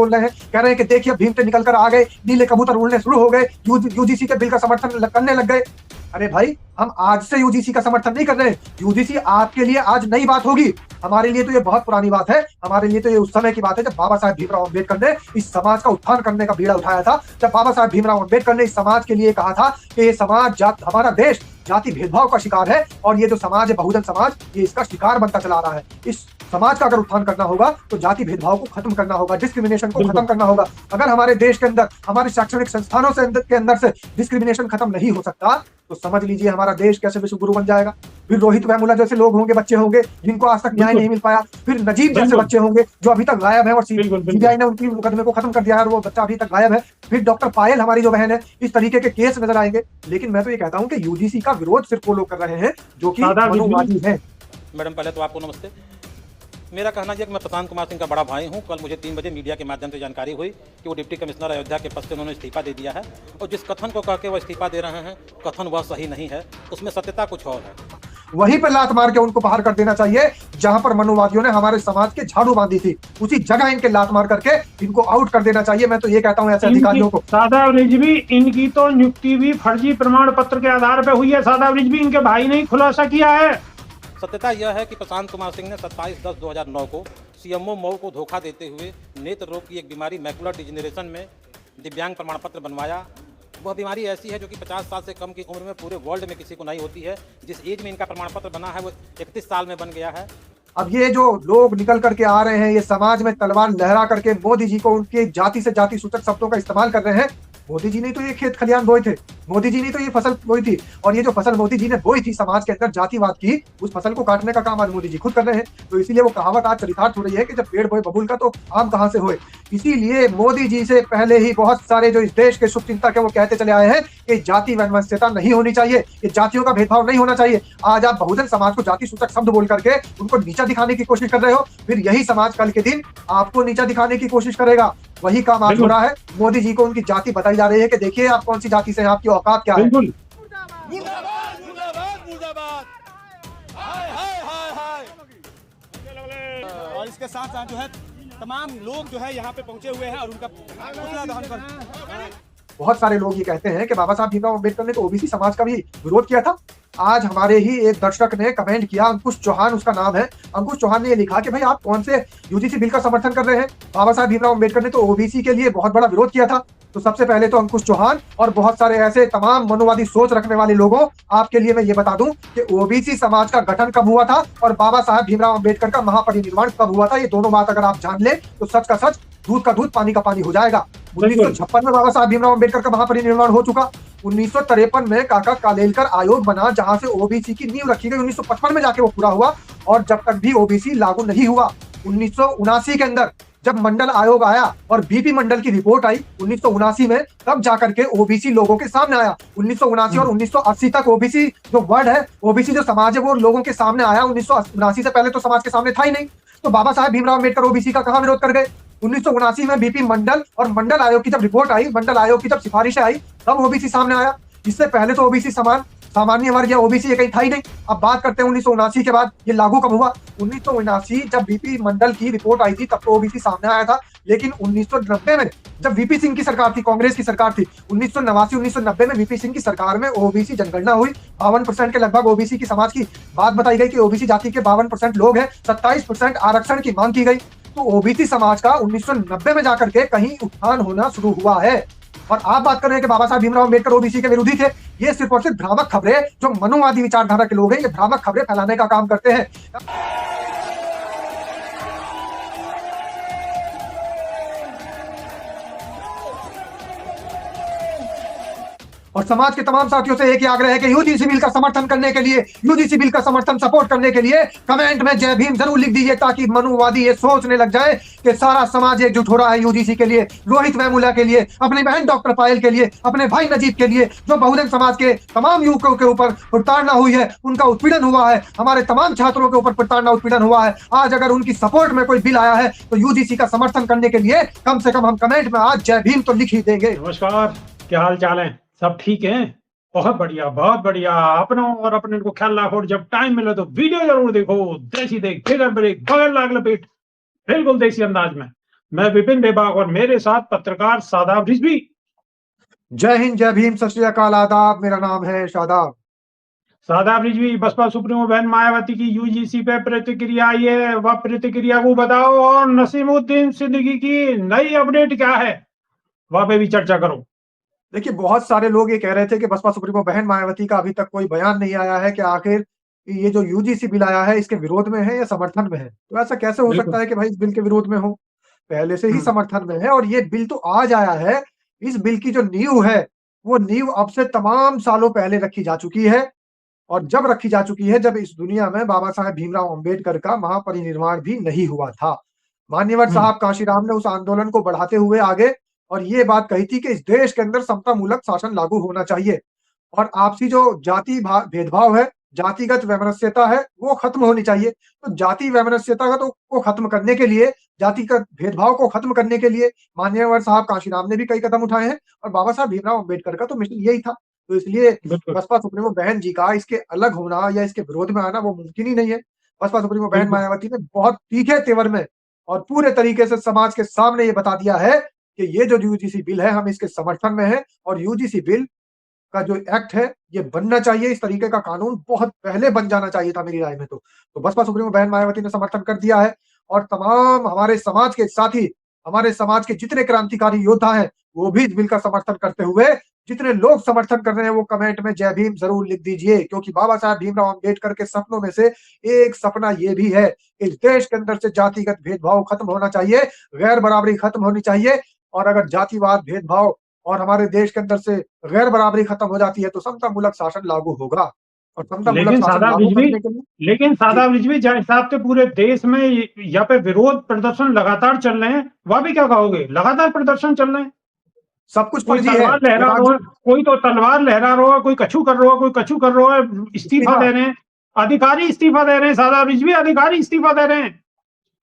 बोल रहे हैं, कह रहे हैं कि देखिए भीम से निकल कर आ गए, नीले कबूतर उड़ने शुरू हो गए, यूजीसी के बिल का समर्थन करने लग गए। अरे भाई, हम आज से यूजीसी का समर्थन नहीं कर रहे हैं। यूजीसी आपके लिए आज नई बात होगी, हमारे लिए तो ये बहुत पुरानी बात है। हमारे लिए तो ये उस समय की बात है जब बाबा साहेब भीमराव अम्बेडकर ने इस समाज का उत्थान करने का बीड़ा उठाया था। जब बाबा साहेब भीमराव अम्बेडकर ने इस समाज के लिए कहा था कि ये समाज, हमारा देश जाति भेदभाव का शिकार है और ये जो समाज है बहुजन समाज, ये इसका शिकार बनता चला रहा है। इस समाज का अगर उत्थान करना होगा तो जाति भेदभाव को खत्म करना होगा, डिस्क्रिमिनेशन को खत्म करना होगा। अगर हमारे देश के अंदर, हमारे शैक्षणिक संस्थानों के अंदर से डिस्क्रिमिनेशन खत्म नहीं हो सकता तो समझ लीजिए हमारा देश कैसे विश्व गुरु बन जाएगा। फिर रोहित वेमुला जैसे लोग होंगे, बच्चे होंगे जिनको आज तक न्याय नहीं मिल पाया। फिर नजीब जैसे बच्चे होंगे जो अभी तक गायब है और सीबीआई ने उनकी मुकदमे को खत्म कर दिया है और वो बच्चा अभी तक गायब है। फिर डॉक्टर पायल हमारी जो बहन है, इस तरीके के केस नजर आएंगे। लेकिन मैं तो ये कहता हूँ कि यूजीसी का विरोध सिर्फ वो लोग कर रहे हैं जो कि मनुवादी हैं। मैडम, पहले तो आपको नमस्ते। मेरा कहना यह कि मैं प्रशांत कुमार सिंह का बड़ा भाई हूं। कल मुझे 3 बजे मीडिया के माध्यम से जानकारी हुई कि वो डिप्टी कमिश्नर अयोध्या के पद से उन्होंने इस्तीफा दे दिया है और जिस कथन को कह के वो इस्तीफा दे रहे हैं, कथन वह सही नहीं है, उसमें सत्यता कुछ और है। वहीं पर लात मार के उनको बाहर कर देना चाहिए जहां पर मनुवादियों ने हमारे समाज के झाड़ू बांधी थी, उसी जगह इनके लात मार करके इनको आउट कर देना चाहिए। मैं तो ये कहता हूं ऐसे अधिकारियों को। सादाब रिजवी, इनकी तो नियुक्ति भी फर्जी प्रमाण पत्र के आधार पर हुई है। सादाब रिजवी, इनके भाई ने खुलासा किया है। सत्यता यह है कि प्रशांत कुमार सिंह ने 27/10/2009 को सीएमओ मऊ को धोखा देते हुए नेत्र रोग की एक बीमारी मैकुलर डिजेनरेशन में दिव्यांग प्रमाण पत्र बनवाया। वह बीमारी ऐसी है जो कि 50 साल से कम की उम्र में पूरे वर्ल्ड में किसी को नहीं होती है। जिस एज में इनका प्रमाण पत्र बना है वो 31 साल में बन गया है। अब ये जो लोग निकल करके आ रहे हैं, ये समाज में तलवार लहरा करके मोदी जी को उनके जाति से जाति सूचक शब्दों का इस्तेमाल कर रहे हैं। मोदी जी ने तो ये खेत खलियान बोए थे, मोदी जी ने तो ये फसल बोई थी, और ये जो फसल मोदी जी ने बोई थी समाज के अंदर जातिवाद की, उस फसल को काटने का काम आज मोदी जी खुद कर रहे हैं। तो इसीलिए वो कहावत आज चरितार्थ हो रही है कि जब पेड़ बोए बबूल का तो आम कहां से होए। इसीलिए मोदी जी से पहले ही बहुत सारे जो इस देश के शुभचिंतक है वो कहते चले आए हैं कि जाति वैमनस्यता नहीं होनी चाहिए, ये जातियों का भेदभाव नहीं होना चाहिए। आज आप बहुजन समाज को जाति सूचक शब्द बोल करके उनको नीचा दिखाने की कोशिश कर रहे हो, फिर यही समाज कल के दिन आपको नीचा दिखाने की कोशिश करेगा। वही काम आज हो रहा है। मोदी जी को उनकी जाति बताई जा रही है कि देखिए आप कौन सी जाति से हैं, आपकी औकात क्या है। बिल्कुल। और इसके साथ साथ जो है तमाम लोग जो है यहाँ पे पहुंचे हुए हैं और उनका पुतला दहन कर। बहुत सारे लोग ये कहते हैं कि बाबा साहब भीमराव अम्बेडकर ने तो ओबीसी समाज का भी विरोध किया था। आज हमारे ही एक दर्शक ने कमेंट किया, अंकुश चौहान उसका नाम है। अंकुश चौहान ने ये लिखा कि भाई आप कौन से यूजीसी बिल का समर्थन कर रहे हैं, बाबा साहब भीमराव अम्बेडकर ने तो ओबीसी के लिए बहुत बड़ा विरोध किया था। तो सबसे पहले तो अंकुश चौहान और बहुत सारे ऐसे तमाम मनुवादी सोच रखने वाले लोगों, आपके लिए मैं ये बता दूं कि ओबीसी समाज का गठन कब हुआ था और बाबा साहब भीमराव अम्बेडकर का महापरिनिर्वाण कब हुआ था, ये दोनों बात अगर आप जान ले तो सच का सच, दूध का दूध, पानी का पानी हो जाएगा। 1956 में बाबा साहब भीमराव अम्बेडकर का महापरिनिर्वाण हो चुका। 1953 में काका कालेलकर आयोग बना जहां से ओबीसी की नींव रखी गई। 1955 में जाके वो पूरा हुआ और जब तक भी ओबीसी लागू नहीं हुआ। 1979 के अंदर जब मंडल आयोग आया और बीपी मंडल की रिपोर्ट आई 1979 में, तब जाकर के ओबीसी लोगों के सामने आया। 1979 और 1980 तक ओबीसी जो वर्ड है, ओबीसी जो समाज है वो लोगों के सामने आया। 1979 से पहले तो समाज के सामने था ही नहीं। तो बाबा साहब भीमराव अम्बेडकर ओबीसी का कहां विरोध कर गए? 1979 में बीपी मंडल और मंडल आयोग की जब रिपोर्ट आई, मंडल आयोग की जब सिफारिशें आई, तब ओबीसी सामने आया। इससे पहले तो ओबीसी सामान्य वर्ग या ओबीसी ये कहीं था ही नहीं। अब बात करते हैं 1979 के बाद ये लागू कब हुआ। 1979 जब बीपी मंडल की रिपोर्ट आई थी तब तो ओबीसी सामने आया था, लेकिन 1990 में जब वीपी सिंह की सरकार थी, कांग्रेस की सरकार थी, 1989-1990 में वीपी सिंह की सरकार में ओबीसी जनगणना हुई। 52% के लगभग ओबीसी की समाज की बात बताई गई कि ओबीसी जाति के 52% लोग हैं। 27% आरक्षण की मांग की गई। तो ओबीसी समाज का 1990 में जाकर के कहीं उत्थान होना शुरू हुआ है। और आप बात कर रहे हैं कि बाबा साहब भीमराव अम्बेडकर ओबीसी के विरोधी थे। ये सिर्फ और सिर्फ भ्रामक खबरें, जो मनुवादी विचारधारा के लोग हैं, ये भ्रामक खबरें फैलाने का काम करते हैं। और समाज के तमाम साथियों से एक ही आग्रह है कि यूजीसी बिल का समर्थन करने के लिए, यूजीसी बिल का समर्थन सपोर्ट करने के लिए कमेंट में जय भीम जरूर लिख दीजिए, ताकि मनुवादी ये सोचने लग जाए कि सारा समाज एकजुट हो रहा है यूजीसी के लिए, रोहित वेमुला के लिए, अपनी बहन डॉक्टर पायल के लिए, अपने भाई नजीब के लिए। जो बहुजन समाज के तमाम युवकों के ऊपर प्रताड़ना हुई है, उनका उत्पीड़न हुआ है, हमारे तमाम छात्रों के ऊपर प्रताड़ना उत्पीड़न हुआ है, आज अगर उनकी सपोर्ट में कोई बिल आया है तो यूजीसी का समर्थन करने के लिए कम से कम हम कमेंट में आज जय भीम तो लिख ही देंगे। नमस्कार, क्या हाल चाल है? सब ठीक है? बहुत बढ़िया, बहुत बढ़िया। अपना और अपने को ख्याल रखो और जब टाइम मिले तो वीडियो जरूर देखो। देसी देख, फिगर ब्रेक, बगैर लाग लपेट, बिल्कुल देसी अंदाज में। मैं विपिन बेबाक और मेरे साथ पत्रकार शादाब रिजवी। जय हिंद, जय भीम, सत श्री अकाल, आदाब। मेरा नाम है शादाब। शादाब रिजवी, बसपा सुप्रीमो बहन मायावती की यूजीसी पे प्रतिक्रिया आई है, वह प्रतिक्रिया को बताओ, और नसीमुद्दीन सिद्दीकी की नई अपडेट क्या है वह पे भी चर्चा करो। देखिए, बहुत सारे लोग ये कह रहे थे कि बसपा सुप्रीमो बहन मायावती का अभी तक कोई बयान नहीं आया है कि आखिर ये जो यूजीसी बिल आया है इसके विरोध में है या समर्थन में है। तो ऐसा कैसे हो सकता बिल्कुल। है कि भाई इस बिल के विरोध में हो? पहले से ही हम्म, समर्थन में है और ये बिल तो आज आया है। इस बिल की जो नींव है, वो नींव अब से तमाम सालों पहले रखी जा चुकी है। और जब रखी जा चुकी है, जब इस दुनिया में बाबा साहेब भीमराव अम्बेडकर का महापरिनिर्वाण भी नहीं हुआ था। मान्यवर हम्म, साहब कांशीराम ने उस आंदोलन को बढ़ाते हुए आगे और ये बात कही थी कि इस देश के अंदर समतामूलक शासन लागू होना चाहिए और आपसी जो जाति भेदभाव है, जातिगत वैमनस्यता है, वो खत्म होनी चाहिए। तो जाति वैमनस्यता को खत्म करने के लिए, जातिगत भेदभाव को खत्म करने के लिए मान्यवर साहब कांशीराम ने भी कई कदम उठाए हैं और बाबा साहब भीमराव अम्बेडकर का तो मिशन यही था। तो इसलिए बिल्कुल। बसपा सुप्रीमो बहन जी का इसके अलग होना या इसके विरोध में आना वो मुमकिन ही नहीं है। बसपा सुप्रीमो बहन बिल्कुल। मायावती ने बहुत तीखे तेवर में और पूरे तरीके से समाज के सामने ये बता दिया है कि ये जो यूजीसी बिल है, हम इसके समर्थन में हैं और यूजीसी बिल का जो एक्ट है, ये बनना चाहिए। इस तरीके का कानून बहुत पहले बन जाना चाहिए था मेरी राय में तो। तो बसपा सुप्रीमो बहन मायावती ने समर्थन कर दिया है और तमाम हमारे समाज के साथी, हमारे समाज के जितने क्रांतिकारी योद्धा हैं, वो भी इस बिल का समर्थन करते हुए, जितने लोग समर्थन कर रहे हैं वो कमेंट में जय भीम ज़रूर लिख दीजिए, क्योंकि बाबा साहब भीमराव अम्बेडकर के सपनों में से एक सपना ये भी है कि इस देश के अंदर से जातिगत भेदभाव खत्म होना चाहिए, गैर बराबरी खत्म होनी चाहिए और अगर जातिवाद, भेदभाव और हमारे देश के अंदर से गैर बराबरी खत्म हो जाती है तो समतामूलक शासन लागू होगा और समतामूलक लेकिन शासन शादाब लागू रिजवी करने के लिए लेकिन जी, शादाब रिजवी जिस हिसाब से पूरे देश में यहाँ पे विरोध प्रदर्शन लगातार चल रहे हैं, वह भी क्या कहोगे? लगातार प्रदर्शन चल रहे हैं, सब कुछ कोई फर्जी है तलवार लहरा बेबाक रहा जी। है, कोई तो तलवार लहरा रहा है, कोई कछू कर रहा है, कोई कछू कर रहा है, इस्तीफा इस्तीफा दे रहे हैं, अधिकारी इस्तीफा दे रहे हैं, शादाब रिजवी अधिकारी इस्तीफा दे रहे हैं।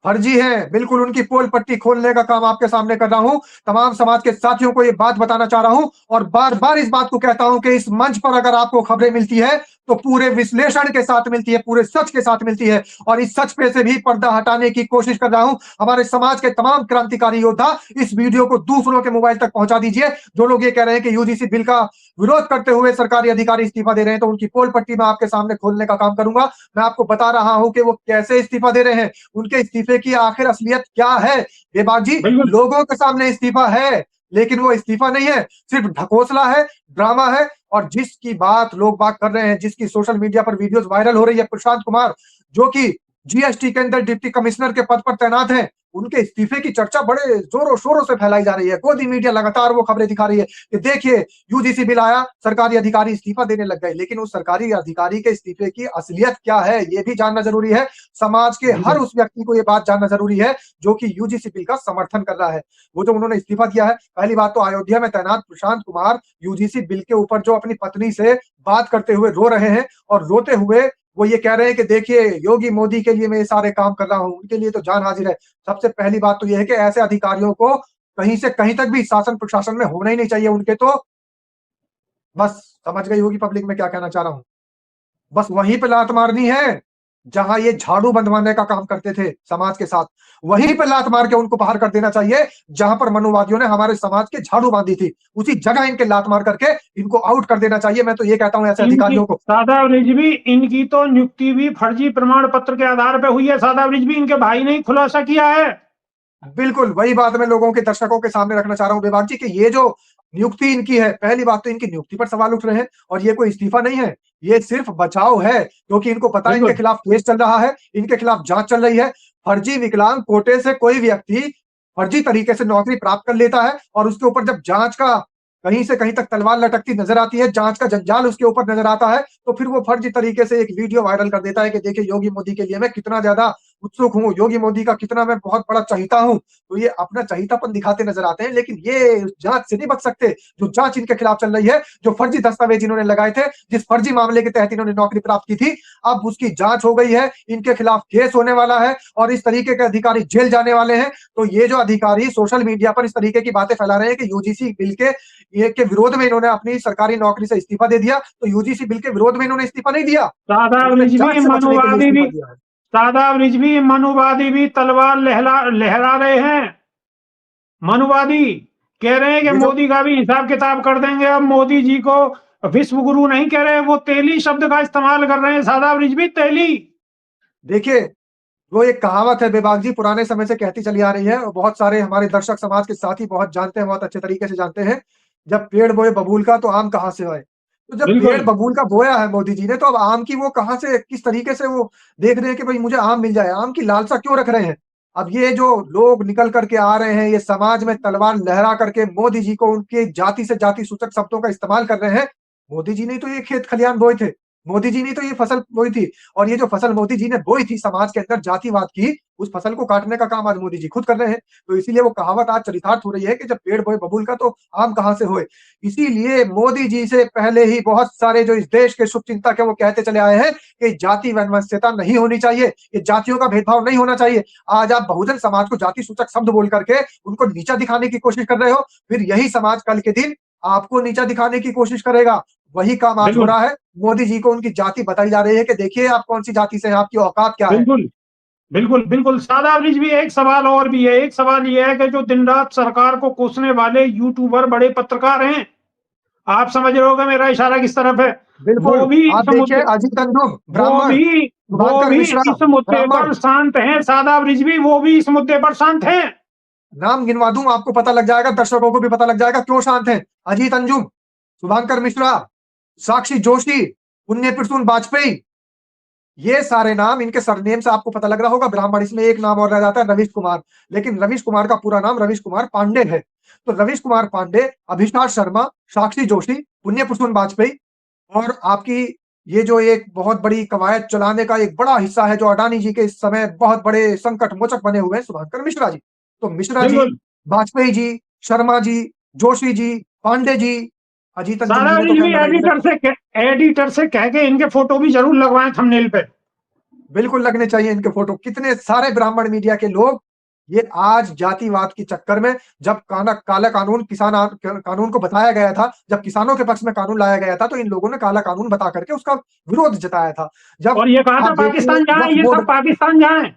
फर्जी है, बिल्कुल उनकी पोल पट्टी खोलने का काम आपके सामने कर रहा हूं। तमाम समाज के साथियों को ये बात बताना चाह रहा हूं और बार-बार इस बात को कहता हूं कि इस मंच पर अगर आपको खबरें मिलती है, तो पूरे विश्लेषण के साथ मिलती है, पूरे सच के साथ मिलती है और इस सच पे से भी पर्दा हटाने की कोशिश कर रहा हूं। हमारे समाज के तमाम क्रांतिकारी योद्धा इस वीडियो को दूसरों के मोबाइल तक पहुंचा दीजिए। जो लोग ये कह रहे हैं कि यूजीसी बिल का विरोध करते हुए सरकारी अधिकारी इस्तीफा दे रहे हैं, तो उनकी पोल पट्टी मैं आपके सामने खोलने का काम करूंगा। मैं आपको बता रहा हूं कि वो कैसे इस्तीफा दे रहे हैं, उनके इस्तीफे की आखिर असलियत क्या है। बेबाक जी, बिल्कुल। लोगों के सामने इस्तीफा है, लेकिन वो इस्तीफा नहीं है, सिर्फ ढकोसला है, ड्रामा है और जिसकी बात लोग बात कर रहे हैं, जिसकी सोशल मीडिया पर वीडियोस वायरल हो रही है, प्रशांत कुमार जो कि जीएसटी के अंदर डिप्टी कमिश्नर के पद पर तैनात हैं, उनके इस्तीफे की चर्चा बड़े जोरों-शोरों से फैलाई जा रही है। गोदी मीडिया लगातार वो खबरें दिखा रही है कि देखिए यूजीसी बिल आया, सरकारी अधिकारी इस्तीफा देने लग गए। लेकिन उस सरकारी अधिकारी के इस्तीफे की असलियत क्या है, ये भी जानना ज़रूरी है। समाज के हर बिल्कुल। उस व्यक्ति को ये बात जानना ज़रूरी है, जो कि यूजीसी बिल का समर्थन कर रहा है। वो जो उन्होंने इस्तीफा दिया है, पहली बात तो अयोध्या में तैनात प्रशांत कुमार यूजीसी बिल के ऊपर जो अपनी पत्नी से बात करते हुए रो रहे हैं और रोते हुए वो ये कह रहे हैं कि देखिए योगी मोदी के लिए मैं ये सारे काम कर रहा हूँ, उनके लिए तो जान हाजिर है। सबसे पहली बात तो ये है कि ऐसे अधिकारियों को कहीं से कहीं तक भी शासन प्रशासन में होना ही नहीं चाहिए। उनके तो बस समझ गई होगी पब्लिक मैं क्या कहना चाह रहा हूँ। बस वहीं पे लात मारनी है, जहाँ ये झाड़ू बंधवाने का काम करते थे समाज के साथ। वहीं पे लात मार के उनको बाहर कर देना चाहिए, जहाँ पर मनुवादियों ने हमारे समाज के झाड़ू बांधी थी। उसी जगह इनके लात मार करके इनको आउट कर देना चाहिए। मैं तो ये कहता हूँ ऐसे इनकी अधिकारियों को। शादाब रिजवी, इनकी तो नियुक्ति भी फर्जी प्रमाण पत्र के आधार पर हुई है। शादाब रिजवी, इनके भाई ने ही खुलासा किया है। बिल्कुल, वही बात मैं लोगों के दर्शकों के सामने रखना चाह रहा हूँ बेबाक जी कि ये जो नियुक्ति इनकी है, पहली बात तो इनकी नियुक्ति पर सवाल उठ रहे हैं और ये कोई इस्तीफा नहीं है, ये सिर्फ बचाव है, क्योंकि इनको पता है इनके बिल्कुल। खिलाफ केस चल रहा है, इनके खिलाफ जाँच चल रही है। फर्जी विकलांग कोटे से कोई व्यक्ति फर्जी तरीके से नौकरी प्राप्त कर लेता है और उसके ऊपर जब जाँच का कहीं से कहीं तक तलवार लटकती नज़र आती है, जाँच का जंजाल उसके ऊपर नज़र आता है, तो फिर वो फर्जी तरीके से एक वीडियो वायरल कर देता है कि देखिए योगी मोदी के लिए मैं कितना ज़्यादा उत्सुक हूँ, योगी मोदी का कितना मैं बहुत बड़ा चहीता हूँ। तो ये अपना चहीतापन दिखाते नज़र आते हैं, लेकिन ये जाँच से नहीं बच सकते। जो जाँच इनके खिलाफ चल रही है, जो फर्जी दस्तावेज इन्होंने लगाए थे, जिस फर्जी मामले के तहत इन्होंने नौकरी प्राप्त की थी, अब उसकी जाँच हो गई है, इनके खिलाफ केस होने वाला है और इस तरीके के अधिकारी जेल जाने वाले हैं। तो ये जो अधिकारी सोशल मीडिया पर इस तरीके की बातें फैला रहे हैं कि यूजीसी बिल के विरोध में इन्होंने अपनी सरकारी नौकरी से इस्तीफा दे दिया, तो यूजीसी बिल के विरोध में इन्होंने इस्तीफा नहीं दिया, शादाब इन्होंने रिजवी जाँच से बचने के लिए मनुवादी भी इस्तीफा दिया है। शादाब रिजवी मनुवादी भी तलवार लहरा लहरा रहे हैं। मनुवादी कह रहे हैं कि ये जो मोदी का भी हिसाब किताब कर देंगे। अब मोदी जी को विश्व गुरु नहीं कह रहे, वो तेली शब्द का इस्तेमाल कर रहे हैं। शादाब रिजवी, तेली। देखिए, वो एक कहावत है बेबाक जी, पुराने समय से कहती चली आ रही है और बहुत सारे हमारे दर्शक समाज के साथी बहुत जानते हैं, बहुत अच्छे तरीके से जानते हैं। जब पेड़ बोए बबूल का तो आम कहाँ से आए। तो जब पेड़ बिल्कुल बबूल का बोया है मोदी जी ने, तो अब आम की वो कहाँ से, किस तरीके से वो देख रहे हैं कि भाई मुझे आम मिल जाए, आम की लालसा क्यों रख रहे हैं। अब ये जो लोग निकल करके आ रहे हैं, ये समाज में तलवार लहरा करके मोदी जी को उनके जाति से जाति सूचक शब्दों का इस्तेमाल कर रहे हैं। मोदी जी ने तो ये खेत खलियान बोए थे, मोदी जी ने तो ये फसल बोई थी, और ये जो फसल मोदी जी ने बोई थी समाज के अंदर जातिवाद की, उस फसल को काटने का काम आज मोदी जी खुद कर रहे हैं। तो इसीलिए वो कहावत आज चरितार्थ हो रही है कि जब पेड़ बोए बबूल का तो आम कहाँ से होए। इसीलिए मोदी जी से पहले ही बहुत सारे जो इस देश के शुभचिंतक है वो कहते चले आए हैं कि जाति वैमनस्यता नहीं होनी चाहिए, ये जातियों का भेदभाव नहीं होना चाहिए। आज आप बहुजन समाज को जाति सूचक शब्द बोल करके उनको नीचा दिखाने की कोशिश कर रहे हो, फिर यही समाज कल के दिन आपको नीचा दिखाने की कोशिश करेगा। वही काम आज हो बिल्कुल रहा है। मोदी जी को उनकी जाति बताई जा रही है कि देखिए आप कौन सी जाति से हैं, आपकी औकात क्या है। बिल्कुल बिल्कुल बिल्कुल। शादाब रिजवी, एक सवाल और भी है। एक सवाल यह है कि जो दिन रात सरकार को कोसने वाले यूट्यूबर बड़े पत्रकार हैं, आप समझ रहे होगा मेरा इशारा किस तरफ है। बिल्कुल, वो भी आप इस देखिए मुद्दे अजीत अंजुम, वो ब्राह्मण, भी वो शुभांकर भी मिश्रा, इस मुद्दे ब्राह्मण, पर शांत हैं। शादाब रिजवी, वो भी इस मुद्दे पर शांत हैं। नाम गिनवा दूं आपको पता लग जाएगा, दर्शकों को भी पता लग जाएगा क्यों शांत हैं। अजीत अंजुम, शुभांकर मिश्रा, साक्षी जोशी, पुण्य प्रसून वाजपेयी, ये सारे नाम, इनके सरनेम से आपको पता लग रहा होगा। ब्राह्मण, इसमें एक नाम और रह जाता है, रवीश कुमार। लेकिन रवीश कुमार का पूरा नाम रवीश कुमार पांडे है। तो रवीश कुमार पांडे, अभिषेक शर्मा, साक्षी जोशी, पुण्य प्रसून वाजपेयी, और आपकी ये जो एक बहुत बड़ी कवायद चलाने का एक बड़ा हिस्सा है, जो अडानी जी के इस समय बहुत बड़े संकट मोचक बने हुए हैं, शुभांकर मिश्रा जी। तो मिश्रा जी, बिल्कुल। वाजपेयी जी, शर्मा जी, जोशी जी, पांडे जी, अजीत अंजुम जी शादाब ने तो खैर रिजवी, लगाई है। एडिटर से कह के इनके फोटो भी जरूर लगवाएं थंबनेल पे। बिल्कुल लगने चाहिए इनके फोटो। कितने सारे ब्राह्मण मीडिया के लोग ये आज जातिवाद के चक्कर में, जब काला कानून कानून को बताया गया था, जब किसानों के पक्ष में कानून लाया गया था, तो इन लोगों ने काला कानून बता करके उसका विरोध जताया था। जब और ये कहा था आप देखिए पाकिस्तान जाए, वक्फ ये सब बोर्ड, पाकिस्तान जाए।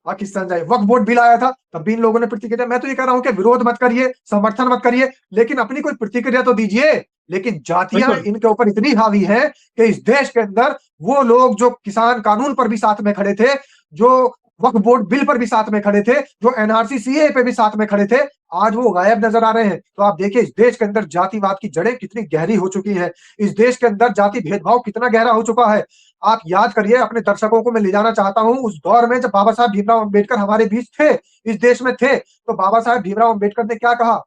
पाकिस्तान जाए, वक्फ बोर्ड बिल आया था, तब भी इन लोगों ने प्रतिक्रिया। मैं तो ये कह रहा हूं कि विरोध मत करिए, समर्थन मत करिए, लेकिन अपनी कोई प्रतिक्रिया तो दीजिए। लेकिन जातियां बिल्कुल इनके ऊपर इतनी हावी है कि इस देश के अंदर वो लोग जो किसान कानून पर भी साथ में खड़े थे, जो वक्फ बोर्ड बिल पर भी साथ में खड़े थे, जो एनआरसी सीए पे भी साथ में खड़े थे, आज वो गायब नजर आ रहे हैं। तो आप देखिए इस देश के अंदर जातिवाद की जड़ें कितनी गहरी हो चुकी हैं, इस देश के अंदर जाति भेदभाव कितना गहरा हो चुका है। आप याद करिए, अपने दर्शकों को मैं ले जाना चाहता हूं उस दौर में जब बाबा साहब भीमराव अंबेडकर हमारे बीच थे, इस देश में थे। तो बाबा साहब भीमराव अंबेडकर ने क्या कहा।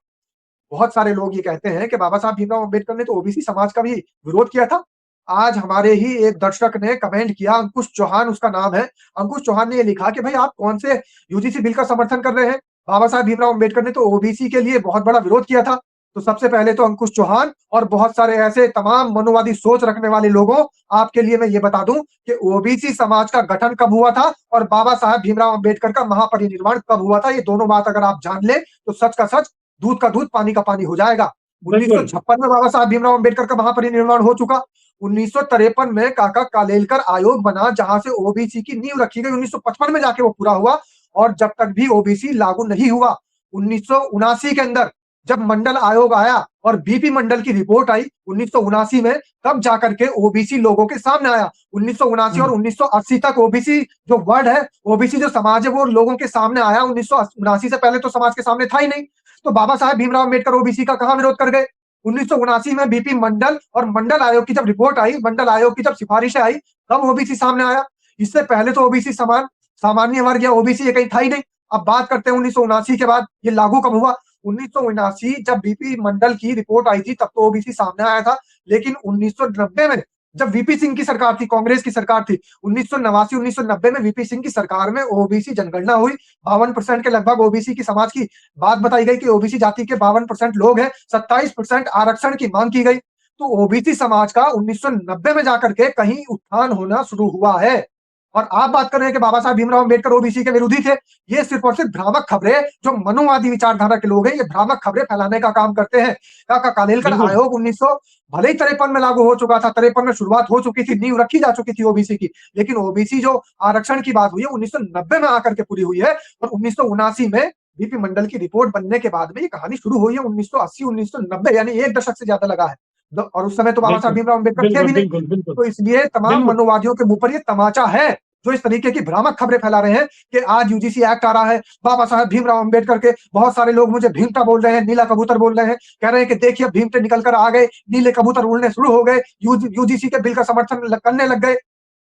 बहुत सारे लोग ये कहते हैं कि बाबा साहब भीमराव अंबेडकर ने तो ओबीसी समाज का भी विरोध किया था। आज हमारे ही एक दर्शक ने कमेंट किया, अंकुश चौहान उसका नाम है। अंकुश चौहान ने ये लिखा कि भाई आप कौन से यूजीसी बिल का समर्थन कर रहे हैं। बाबा साहब भीमराव अंबेडकर ने तो ओबीसी के लिए बहुत बड़ा विरोध किया था। तो सबसे पहले तो अंकुश चौहान और बहुत सारे ऐसे तमाम मनुवादी सोच रखने वाले लोगों, आपके लिए मैं ये बता दूं कि ओबीसी समाज का गठन कब हुआ था और बाबा साहब भीमराव अंबेडकर का महापरिनिर्वाण कब हुआ था। ये दोनों बात अगर आप जान ले तो सच का सच, दूध का दूध, पानी का पानी हो जाएगा। बिल्कुल 1956 में बाबा साहब भीमराव अंबेडकर का महापरिनिर्वाण हो चुका। 1953 में काका कालेलकर आयोग बना, जहां से ओबीसी की नींव रखी गई। 1955 में जाके वो पूरा हुआ, और जब तक भी ओबीसी लागू नहीं हुआ। 1979 के अंदर जब मंडल आयोग आया और बीपी मंडल की रिपोर्ट आई 1979 में, तब जाकर के ओबीसी लोगों के सामने आया। 1979 और 1980 तक ओबीसी जो वर्ड है, ओबीसी जो समाज है, वो लोगों के सामने आया। 1979 से पहले तो समाज के सामने था ही नहीं। तो बाबा साहब भीमराव अंबेडकर ओबीसी का कहां विरोध कर गए। 1979 में बीपी मंडल और मंडल आयोग की जब रिपोर्ट आई, मंडल आयोग की जब सिफारिशें आई, तब ओबीसी सामने आया। इससे पहले तो ओबीसी सामान्य वर्ग या ओबीसी ये कहीं था ही नहीं। अब बात करते हैं 1979 के बाद ये लागू कब हुआ। 1979 जब बीपी मंडल की रिपोर्ट आई थी, तब तो ओबीसी सामने आया था। लेकिन 1990 में जब वीपी सिंह की सरकार थी, कांग्रेस की सरकार थी, 1989-1990 में वीपी सिंह की सरकार में ओबीसी जनगणना हुई। 52% के लगभग ओबीसी की समाज की बात बताई गई कि ओबीसी जाति के 52% लोग हैं। 27% आरक्षण की मांग की गई। तो ओबीसी समाज का 1990 में जाकर के कहीं उत्थान होना शुरू हुआ है। और आप बात कर रहे हैं कि बाबा साहब भीमराव अंबेडकर ओबीसी के विरोधी थे। ये सिर्फ और सिर्फ भ्रामक खबरें, जो मनोवादी विचारधारा के लोग हैं, ये भ्रामक खबरें फैलाने का काम करते हैं। काका कालेलकर बिल्कुल आयोग 1900 भले ही 53 में लागू हो चुका था, 53 में शुरुआत हो चुकी थी, नींव रखी जा चुकी थी ओबीसी की, लेकिन ओबीसी जो आरक्षण की बात हुई है 1990 में आकर के पूरी हुई है। और 1979 में बीपी मंडल की रिपोर्ट बनने के बाद में ये कहानी शुरू हुई है 1980 1990, यानी एक दशक से ज्यादा लगा है। और उस समय तो बाबा साहब बिल्कुल भीमराव अम्बेडकर थे बिल्कुल भी नहीं। बिल्कुल बिल्कुल तो इसलिए तमाम बिल्कुल मनोवादियों के मुंह पर ये तमाचा है, जो इस तरीके की भ्रामक खबरें फैला रहे हैं कि आज यूजीसी एक्ट आ रहा है, बाबा साहब भीमराव अम्बेडकर के बहुत सारे लोग मुझे भीमता बोल रहे हैं, नीला कबूतर बोल रहे हैं, कह रहे हैं कि देखिए भीमते निकल कर आ गए, नीले कबूतर उड़ने शुरू हो गए, यूजीसी के बिल का समर्थन करने लग गए।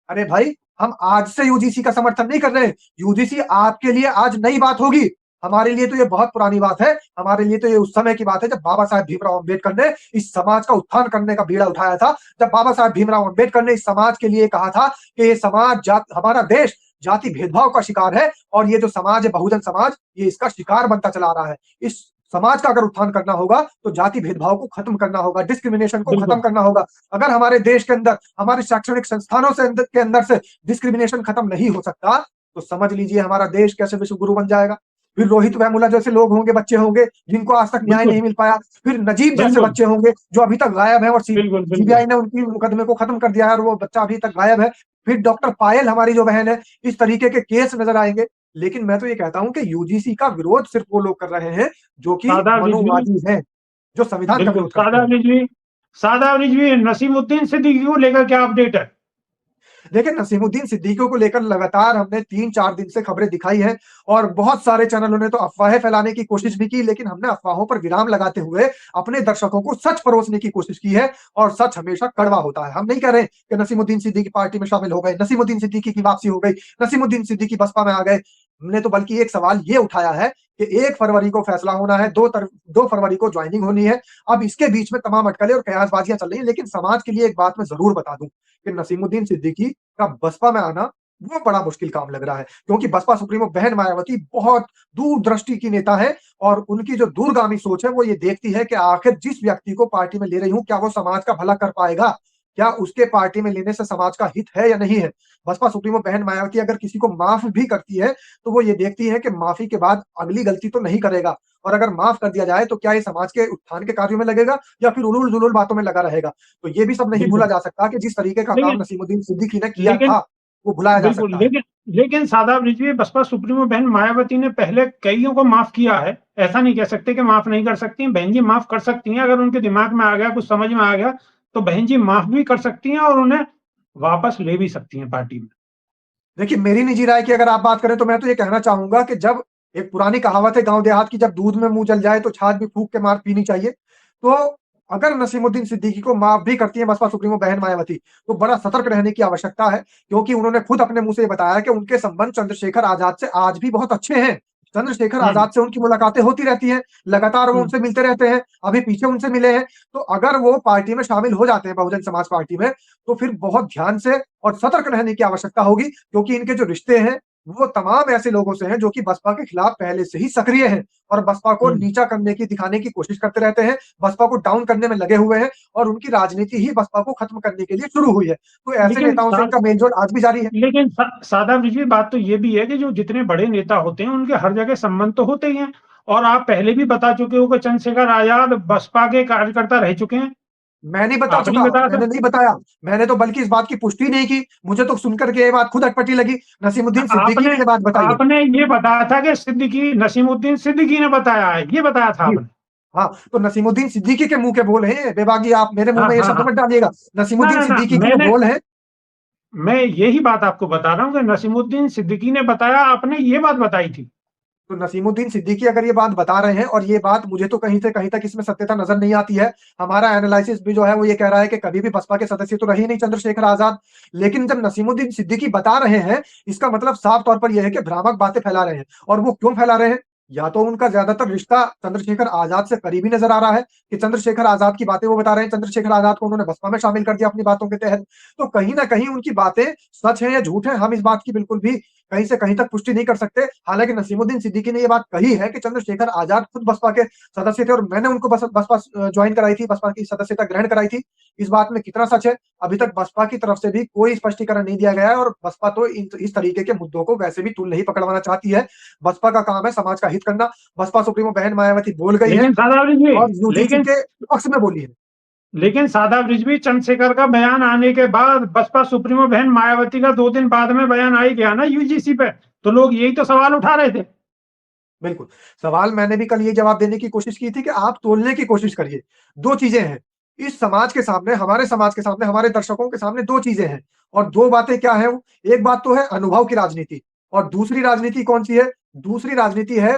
अरे भाई, हम आज से यूजीसी का समर्थन नहीं कर रहे हैं। यूजीसी आपके लिए आज नई बात होगी, हमारे लिए तो ये बहुत पुरानी बात है। हमारे लिए तो ये उस समय की बात है जब बाबा साहब भीमराव अम्बेडकर ने इस समाज का उत्थान करने का बीड़ा उठाया था, जब बाबा साहब भीमराव अम्बेडकर ने इस समाज के लिए कहा था कि ये समाज हमारा देश जाति भेदभाव का शिकार है, और ये जो समाज है बहुजन समाज, ये इसका शिकार बनता चला आ रहा है। इस समाज का अगर उत्थान करना होगा तो जाति भेदभाव को खत्म करना होगा, डिस्क्रिमिनेशन को खत्म बिल्कुल करना होगा। अगर हमारे देश के अंदर, हमारे शैक्षणिक संस्थानों के अंदर से डिस्क्रिमिनेशन खत्म नहीं हो सकता, तो समझ लीजिए हमारा देश कैसे विश्व गुरु बन जाएगा। फिर रोहित वेमुला जैसे लोग होंगे, बच्चे होंगे जिनको आज तक न्याय बिल्कुल नहीं मिल पाया। फिर नजीब जैसे बिल्कुल बच्चे होंगे जो अभी तक गायब है, और बिल्कुल बिल्कुल सीबीआई ने उनकी मुकदमे को खत्म कर दिया है और वो बच्चा अभी तक गायब है। फिर डॉक्टर पायल हमारी जो बहन है, इस तरीके के केस नजर आएंगे। लेकिन मैं तो ये कहता हूं कि यूजीसी का विरोध सिर्फ वो लोग कर रहे हैं जो कि सादा रिजवी मनोवादी हैं, जो संविधान का बिल्कुल विरोध करते हैं। सादा रिजवी नसीमुद्दीन सिद्दीकी को लेकर क्या अपडेट है? देखिए, नसीमुद्दीन सिद्दीकी को लेकर लगातार हमने 3-4 दिन से खबरें दिखाई हैं, और बहुत सारे चैनलों ने तो अफवाहें फैलाने की कोशिश भी की, लेकिन हमने अफवाहों पर विराम लगाते हुए अपने दर्शकों को सच परोसने की कोशिश की है, और सच हमेशा कड़वा होता है। हम नहीं कह रहे कि नसीमुद्दीन सिद्दीकी पार्टी में शामिल हो गए, नसीमुद्दीन सिद्दीकी की वापसी हो गई, नसीमुद्दीन सिद्दीकी बसपा में आ गए। हमने तो बल्कि एक सवाल ये उठाया है कि 1 फरवरी को फैसला होना है, 2 फरवरी को ज्वाइनिंग होनी है। अब इसके बीच में तमाम अटकलें और कयासबाजियां चल रही हैं, लेकिन समाज के लिए एक बात मैं जरूर बता दूं कि नसीमुद्दीन सिद्दीकी का बसपा में आना वो बड़ा मुश्किल काम लग रहा है, क्योंकि बसपा सुप्रीमो बहन मायावती बहुत दूरदृष्टि की नेता है, और उनकी जो दूरगामी सोच है वो ये देखती है कि आखिर जिस व्यक्ति को पार्टी में ले रही हूं, क्या वो समाज का भला कर पाएगा, क्या उसके पार्टी में लेने से समाज का हित है या नहीं है। बसपा सुप्रीमो बहन मायावती अगर किसी को माफ भी करती है तो वो ये देखती है कि माफी के बाद अगली गलती तो नहीं करेगा, और अगर माफ कर दिया जाए तो क्या ये समाज के उत्थान के कार्यों में लगेगा या फिर उलूल जुलूल बातों में लगा रहेगा। तो ये भी सब नहीं भूला बिल्कुल जा सकता कि जिस तरीके का लेकिन काम नसीमुद्दीन सिद्दीकी ने किया लेकिन था वो भुलाया जा बिल्कुल सकता है। लेकिन सादा रिजवी बसपा सुप्रीमो बहन मायावती ने पहले कईयों को माफ किया है, ऐसा नहीं कह सकते कि माफ नहीं कर सकती हैं। बहन जी माफ कर सकती हैं, अगर उनके दिमाग में आ गया, कुछ समझ में आ गया तो बहन जी माफ भी कर सकती हैं और उन्हें वापस ले भी सकती हैं पार्टी में। देखिए, मेरी निजी राय की अगर आप बात करें तो मैं तो ये कहना चाहूंगा कि जब एक पुरानी कहावत है गांव देहात की, जब दूध में मुंह जल जाए तो छाछ भी फूंक के मार पीनी चाहिए। तो अगर नसीमुद्दीन सिद्दीकी को माफ भी करती है बसपा सुप्रीमो बहन मायावती, तो बड़ा सतर्क रहने की आवश्यकता है, क्योंकि उन्होंने खुद अपने मुंह से बताया कि उनके संबंध चंद्रशेखर आजाद से आज भी बहुत अच्छे हैं। चंद्रशेखर हम्म आजाद से उनकी मुलाकातें होती रहती हैं, लगातार वो हम्म उनसे मिलते रहते हैं, अभी पीछे उनसे मिले हैं। तो अगर वो पार्टी में शामिल हो जाते हैं बहुजन समाज पार्टी में, तो फिर बहुत ध्यान से और सतर्क रहने की आवश्यकता होगी, क्योंकि इनके जो रिश्ते हैं वो तमाम ऐसे लोगों से हैं जो कि बसपा के खिलाफ पहले से ही सक्रिय हैं, और बसपा को हम्म नीचा करने की दिखाने की कोशिश करते रहते हैं, बसपा को डाउन करने में लगे हुए हैं, और उनकी राजनीति ही बसपा को खत्म करने के लिए शुरू हुई है। तो ऐसे लेकिन नेताओं से इनका मेलजोल आज भी जारी है। सादा रिजवी बात तो ये भी है कि जो जितने बड़े नेता होते हैं उनके हर जगह संबंध तो होते ही हैं, और आप पहले भी बता चुके हो कि चंद्रशेखर आजाद बसपा के कार्यकर्ता रह चुके हैं। मैं नहीं बता आप नहीं चुका, बताया था? मैंने नहीं बताया, मैंने तो बल्कि इस बात की पुष्टि नहीं की, मुझे तो सुनकर के ये बात खुद अटपटी लगी। नसीमुद्दीन सिद्दीकी आपने ने ये बात बताई है। आपने ये बताया था कि सिद्दीकी नसीमुद्दीन सिद्दीकी ने बताया है, ये बताया था जी, आपने। हाँ, तो नसीमुद्दीन सिद्दीकी के मुंह के बोल हैं बेबागी, आप मेरे मुंह हाँ में ये हाँ शब्द हाँ मत डालिएगा। ना नसीमुद्दीन ना ना सिद्दीकी के ये बोल हैं। मैं यही बात आपको बता रहा हूँ कि नसीमुद्दीन सिद्दीकी ने बताया, आपने ये बात बताई थी। तो नसीमुद्दीन सिद्दीकी अगर ये बात बता रहे हैं, और ये बात मुझे तो कहीं से कहीं तक इसमें सत्यता नजर नहीं आती है। हमारा एनालिसिस भी जो है वो ये कह रहा है कि कभी भी बसपा के सदस्य तो रहे नहीं चंद्रशेखर आजाद। लेकिन जब नसीमुद्दीन सिद्दीकी बता रहे हैं, इसका मतलब साफ तौर पर यह है कि भ्रामक बातें फैला रहे हैं। और वो क्यों फैला रहे हैं? या तो उनका ज्यादातर रिश्ता चंद्रशेखर आजाद से करीबी नजर आ रहा है कि चंद्रशेखर आजाद की बातें वो बता रहे हैं, चंद्रशेखर आजाद को उन्होंने बसपा में शामिल कर दिया अपनी बातों के तहत। तो कहीं ना कहीं उनकी बातें सच है या झूठ है, हम इस बात की बिल्कुल भी कहीं से कहीं तक पुष्टि नहीं कर सकते। हालांकि नसीमुद्दीन सिद्दीकी ने यह बात कही है कि चंद्रशेखर आजाद खुद बसपा के सदस्य थे, और मैंने उनको बसपा ज्वाइन कराई थी, बसपा की सदस्यता ग्रहण कराई थी। इस बात में कितना सच है, अभी तक बसपा की तरफ से भी कोई स्पष्टीकरण नहीं दिया गया है, और बसपा तो इस तरीके के मुद्दों को वैसे भी तूल नहीं पकड़वाना चाहती है। बसपा का काम है समाज का हित करना। बसपा सुप्रीमो बहन मायावती बोल गई है लेकिन सादा रिजवी और यूजीसी लेकिन के पक्ष में बोली है। लेकिन सादा रिजवी चंद्रशेखर का बयान आने के बाद बसपा सुप्रीमो बहन मायावती का 2 दिन बाद में बयान आ ही गया ना यूजीसी पे, तो लोग यही तो सवाल उठा रहे थे। बिल्कुल। सवाल मैंने भी कल ये जवाब देने की कोशिश की थी कि आप तोलने की कोशिश करिए। 2 चीज़ें हैं, इस समाज के सामने, हमारे समाज के सामने, हमारे दर्शकों के सामने 2 चीज़ें हैं और 2 बातें क्या हैं वो? एक बात तो है अनुभव की राजनीति और दूसरी राजनीति कौन-सी है? दूसरी राजनीति है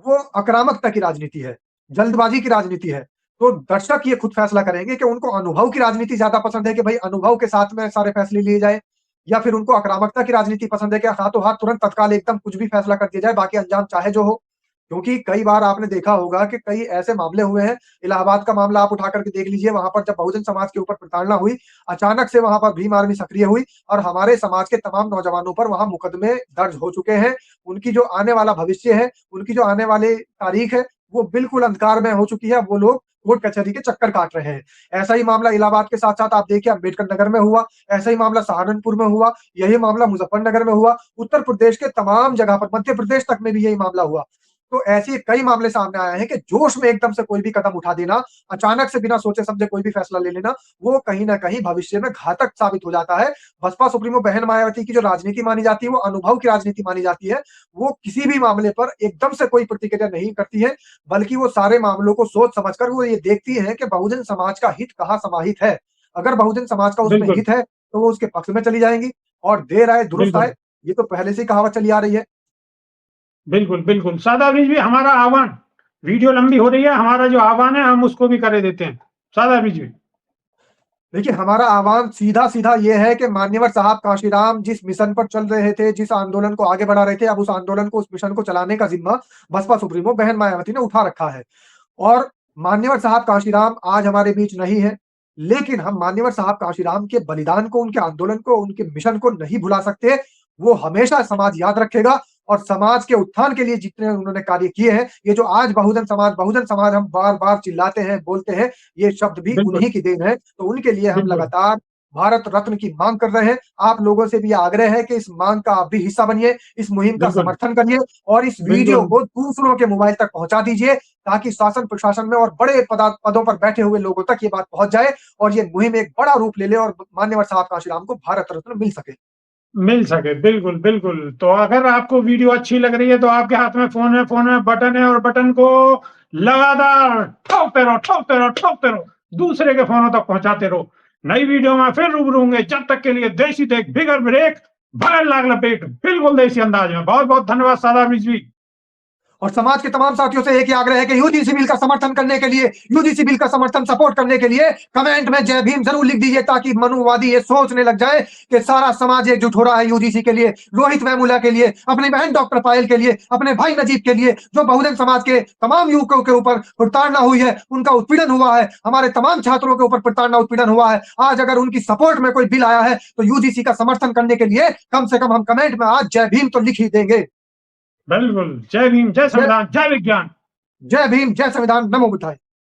वो आक्रामकता की राजनीति है, जल्दबाज़ी की राजनीति है। तो दर्शक ये खुद फैसला करेंगे कि उनको अनुभव की राजनीति ज़्यादा पसंद है कि भई अनुभव के साथ में सारे फैसले लिए जाएँ या फिर उनको आक्रामकता की राजनीति पसंद है कि हाथों-हाथ तुरंत तत्काल एकदम कुछ भी फैसला कर दिया जाए, बाकी अंजाम चाहे जो हो। क्योंकि कई बार आपने देखा होगा कि कई ऐसे मामले हुए हैं, इलाहाबाद का मामला आप उठा कर के देख लीजिए, वहाँ पर जब बहुजन समाज के ऊपर प्रताड़ना हुई, अचानक से वहाँ पर भीम आर्मी सक्रिय हुई और हमारे समाज के तमाम नौजवानों पर वहाँ मुकदमे दर्ज हो चुके हैं। उनकी जो आने वाला भविष्य है, उनकी जो आने वाली तारीख है, वो बिल्कुल अंधकारमय हो चुकी है। अब वो लोग कोर्ट कचहरी के चक्कर काट रहे हैं। ऐसा ही मामला इलाहाबाद के साथ-साथ आप देखिए अम्बेडकर नगर में हुआ, ऐसा ही मामला सहारनपुर में हुआ, यही मामला मुज़फ्फरनगर में हुआ, उत्तर प्रदेश के तमाम जगह पर, मध्य प्रदेश तक में भी यही मामला हुआ। तो ऐसे कई मामले सामने आए हैं कि जोश में एकदम से कोई भी कदम उठा देना, अचानक से बिना सोचे-समझे कोई भी फैसला ले लेना, वो कहीं न कहीं भविष्य में घातक साबित हो जाता है। बसपा सुप्रीमो बहन मायावती की जो राजनीति मानी जाती है, वो अनुभव की राजनीति मानी जाती है। वो किसी भी मामले पर एकदम से कोई प्रतिक्रिया नहीं करती है, बल्कि वो सारे मामलों को सोच-समझ कर वो ये देखती हैं कि बहुजन समाज का हित कहाँ समाहित है। अगर बहुजन समाज का उसमें बिल्कुल, हित है, तो वो उसके पक्ष में चली जाएँगी और देर आए दुरुस्त बिल्कुल, आए, ये तो पहले से ही कहावत चली आ रही है। बिल्कुल, बिल्कुल। सादा बीज भी हमारा आह्वान, वीडियो लंबी हो रही है, हमारा जो आह्वान है हम उसको भी करे देते हैं। सादा बीज भी। देखिए, हमारा आह्वान सीधा-सीधा ये है कि मान्यवर साहब कांशीराम जिस मिशन पर चल रहे थे, जिस आंदोलन को आगे बढ़ा रहे थे, अब उस आंदोलन को, उस मिशन को चलाने का ज़िम्मा बसपा सुप्रीमो बहन मायावती ने उठा रखा है। और मान्यवर साहब कांशीराम आज हमारे बीच नहीं है, लेकिन हम मान्यवर साहब कांशीराम के बलिदान को, उनके आंदोलन को, उनके मिशन को नहीं भुला सकते। वो हमेशा समाज याद रखेगा और समाज के उत्थान के लिए जितने उन्होंने कार्य किए हैं, ये जो आज बहुजन समाज हम बार-बार चिल्लाते हैं, बोलते हैं, ये शब्द भी बिल्कुल, उन्हीं की देन है। तो उनके लिए हम बिल्कुल, लगातार भारत रत्न की माँग कर रहे हैं। आप लोगों से भी आग्रह है कि इस माँग का आप भी हिस्सा बनिए, इस मुहिम का बिल्कुल, समर्थन करिए और इस वीडियो बिल्कुल। को दूसरों के मोबाइल तक पहुँचा दीजिए, ताकि शासन प्रशासन में और बड़े पदों पर बैठे हुए लोगों तक ये बात पहुँच जाए और ये मुहिम एक बड़ा रूप ले ले और मान्यवर साहब कांशीराम को भारत रत्न मिल सके। मिल सके, बिल्कुल, बिल्कुल। तो अगर आपको वीडियो अच्छी लग रही है तो आपके हाथ में फ़ोन में बटन है और बटन को लगातार ठोकते रहो, ठोकते रहो, ठोकते रहो। दूसरे के फ़ोनों तक पहुँचाते रहो। नई वीडियो में फिर रूबरू होंगे, जब तक के लिए देशी टेक बिगर ब्रेक, भर लाग लपेट, बिल्कुल देसी अंदाज में। बहुत-बहुत धन्यवाद सादा रिजवी। और समाज के तमाम साथियों से एक ही आग्रह है कि यूजीसी बिल का समर्थन करने के लिए, यूजीसी बिल का समर्थन सपोर्ट करने के लिए कमेंट में जय भीम जरूर लिख दीजिए, ताकि मनुवादी ये सोचने लग जाए कि सारा समाज एकजुट हो रहा है यूजीसी के लिए, रोहित वेमुला के लिए, अपनी बहन डॉक्टर पायल के लिए, अपने भाई नजीब के लिए, जो बहुजन समाज के तमाम युवकों के ऊपर प्रताड़ना हुई है, उनका उत्पीड़न हुआ है, हमारे तमाम छात्रों के ऊपर प्रताड़ना उत्पीड़न हुआ है। आज अगर उनकी सपोर्ट में कोई बिल आया है, तो यूजीसी का समर्थन करने के लिए कम से कम हम कमेंट में आज जय भीम तो लिख ही देंगे। बिल्कुल। जय भीम, जय जय संविधान, जय विज्ञान। जय भीम, जय संविधान, नमो बुद्धाय।